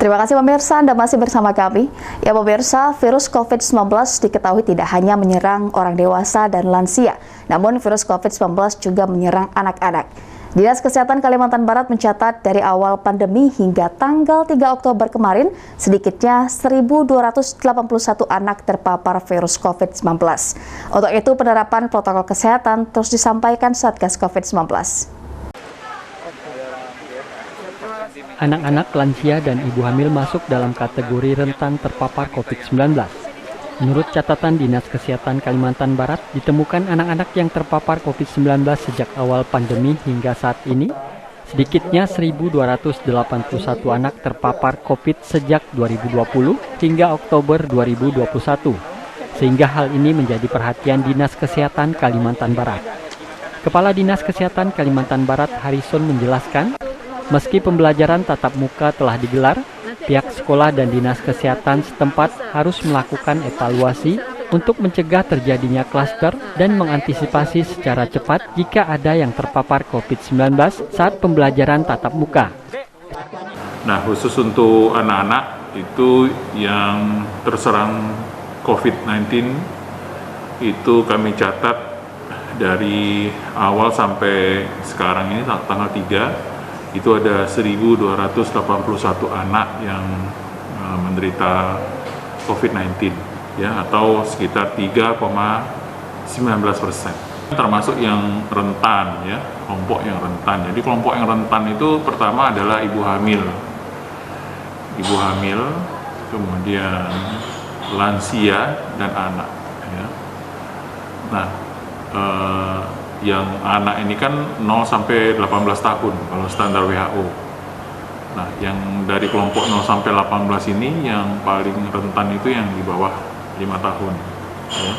Terima kasih pemirsa, Anda masih bersama kami. Ya pemirsa, virus COVID-19 diketahui tidak hanya menyerang orang dewasa dan lansia, namun virus COVID-19 juga menyerang anak-anak. Dinas Kesehatan Kalimantan Barat mencatat dari awal pandemi hingga tanggal 3 Oktober kemarin, sedikitnya 1.281 anak terpapar virus COVID-19. Untuk itu, penerapan protokol kesehatan terus disampaikan Satgas COVID-19. Anak-anak, lansia, dan ibu hamil masuk dalam kategori rentan terpapar COVID-19. Menurut catatan Dinas Kesehatan Kalimantan Barat, ditemukan anak-anak yang terpapar COVID-19 sejak awal pandemi hingga saat ini. Sedikitnya 1.281 anak terpapar COVID sejak 2020 hingga Oktober 2021. Sehingga hal ini menjadi perhatian Dinas Kesehatan Kalimantan Barat. Kepala Dinas Kesehatan Kalimantan Barat, Harrison, menjelaskan, meski pembelajaran tatap muka telah digelar, pihak sekolah dan Dinas Kesehatan setempat harus melakukan evaluasi untuk mencegah terjadinya klaster dan mengantisipasi secara cepat jika ada yang terpapar COVID-19 saat pembelajaran tatap muka. Nah, khusus untuk anak-anak itu yang terserang COVID-19 itu kami catat dari awal sampai sekarang ini tanggal 3 itu ada 1.281 anak yang menderita COVID-19, ya, atau sekitar 3,19%. Termasuk yang rentan, ya, kelompok yang rentan. Jadi kelompok yang rentan itu pertama adalah ibu hamil, kemudian lansia dan anak. Ya. Nah, yang anak ini kan 0 sampai 18 tahun kalau standar WHO. Nah, yang dari kelompok 0 sampai 18 ini yang paling rentan itu yang di bawah 5 tahun. Ya.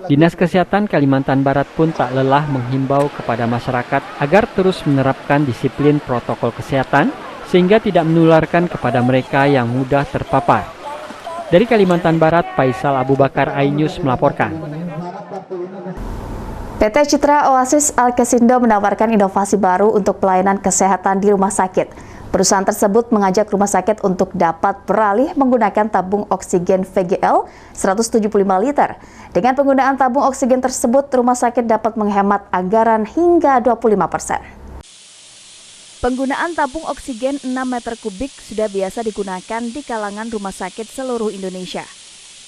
Dinas Kesehatan Kalimantan Barat pun tak lelah menghimbau kepada masyarakat agar terus menerapkan disiplin protokol kesehatan sehingga tidak menularkan kepada mereka yang mudah terpapar. Dari Kalimantan Barat, Faisal Abu Bakar, iNews melaporkan. PT Citra Oasis Alkesindo menawarkan inovasi baru untuk pelayanan kesehatan di rumah sakit. Perusahaan tersebut mengajak rumah sakit untuk dapat beralih menggunakan tabung oksigen VGL 175 liter. Dengan penggunaan tabung oksigen tersebut, rumah sakit dapat menghemat anggaran hingga 25%. Penggunaan tabung oksigen 6 meter kubik sudah biasa digunakan di kalangan rumah sakit seluruh Indonesia.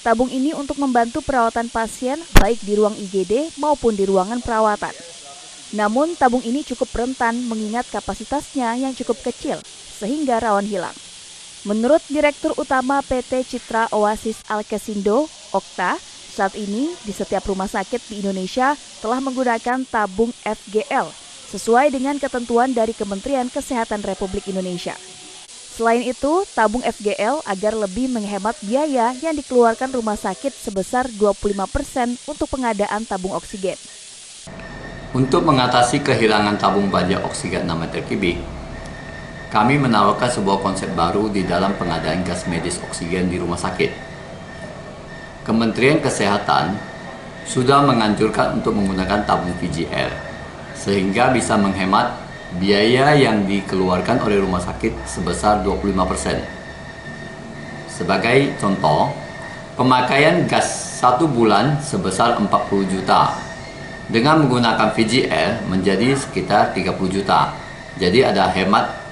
Tabung ini untuk membantu perawatan pasien baik di ruang IGD maupun di ruangan perawatan. Namun tabung ini cukup rentan mengingat kapasitasnya yang cukup kecil sehingga rawan hilang. Menurut Direktur Utama PT Citra Oasis Alkesindo, Okta, saat ini di setiap rumah sakit di Indonesia telah menggunakan tabung FGL sesuai dengan ketentuan dari Kementerian Kesehatan Republik Indonesia. Selain itu, tabung FGL agar lebih menghemat biaya yang dikeluarkan rumah sakit sebesar 25% untuk pengadaan tabung oksigen. Untuk mengatasi kehilangan tabung baja oksigen 6 meter kubik, kami menawarkan sebuah konsep baru di dalam pengadaan gas medis oksigen di rumah sakit. Kementerian Kesehatan sudah menganjurkan untuk menggunakan tabung VGL, sehingga bisa menghemat biaya yang dikeluarkan oleh rumah sakit sebesar 25%. Sebagai contoh, pemakaian gas 1 bulan sebesar 40 juta. Dengan menggunakan VGL menjadi sekitar 30 juta. Jadi ada hemat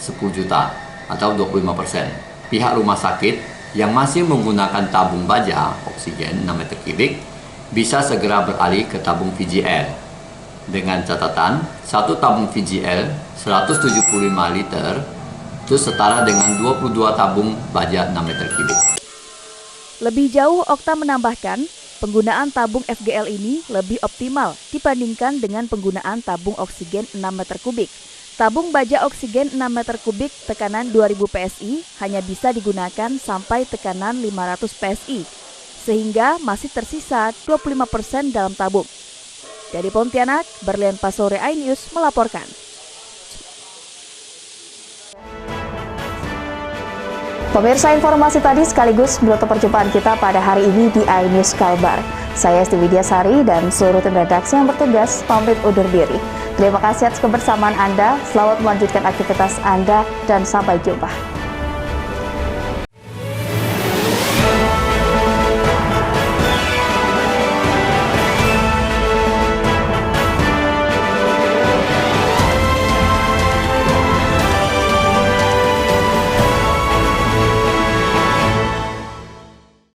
10 juta atau 25%. Pihak rumah sakit yang masih menggunakan tabung baja oksigen 6 meter kubik bisa segera beralih ke tabung VGL. Dengan catatan, satu tabung VGL 175 liter itu setara dengan 22 tabung baja 6 meter kubik. Lebih jauh, Okta menambahkan, penggunaan tabung FGL ini lebih optimal dibandingkan dengan penggunaan tabung oksigen 6 meter kubik. Tabung baja oksigen 6 meter kubik tekanan 2000 PSI hanya bisa digunakan sampai tekanan 500 PSI, sehingga masih tersisa 25% dalam tabung. Dari Pontianak, Berlian Pasore, iNews melaporkan. Pemirsa, informasi tadi sekaligus menutup perjumpaan kita pada hari ini di iNews Kalbar. Saya Esti Widyasari dan seluruh tim redaksi yang bertugas pamit undur diri. Terima kasih atas kebersamaan Anda, selamat melanjutkan aktivitas Anda, dan sampai jumpa.